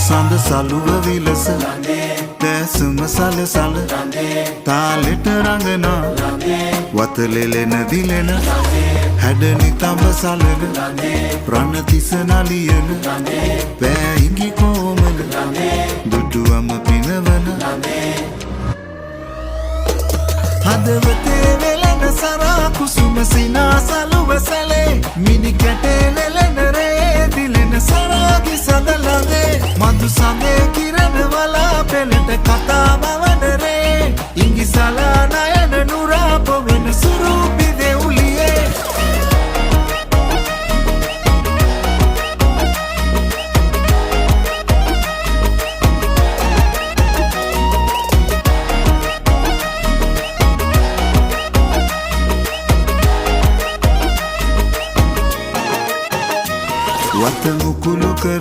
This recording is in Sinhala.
සඳ සලුව විලස දැසුම සලසල තාලෙට රඟනා වතලෙලෙන දිලෙන හැඩනි තඹ සලල ප්‍රණතිස නලියන පෑහිඟි කෝමල දුටුවම පිනවන හදවතේ වෙලෙන සරා කුසුම සිනා සලුව සැලේ මිනි කැටේ නෙලෙන රේ දිලෙන සරාගි සඳ ළඟේ මధు සඳේ කිරණ වලා පෙළට කතා බව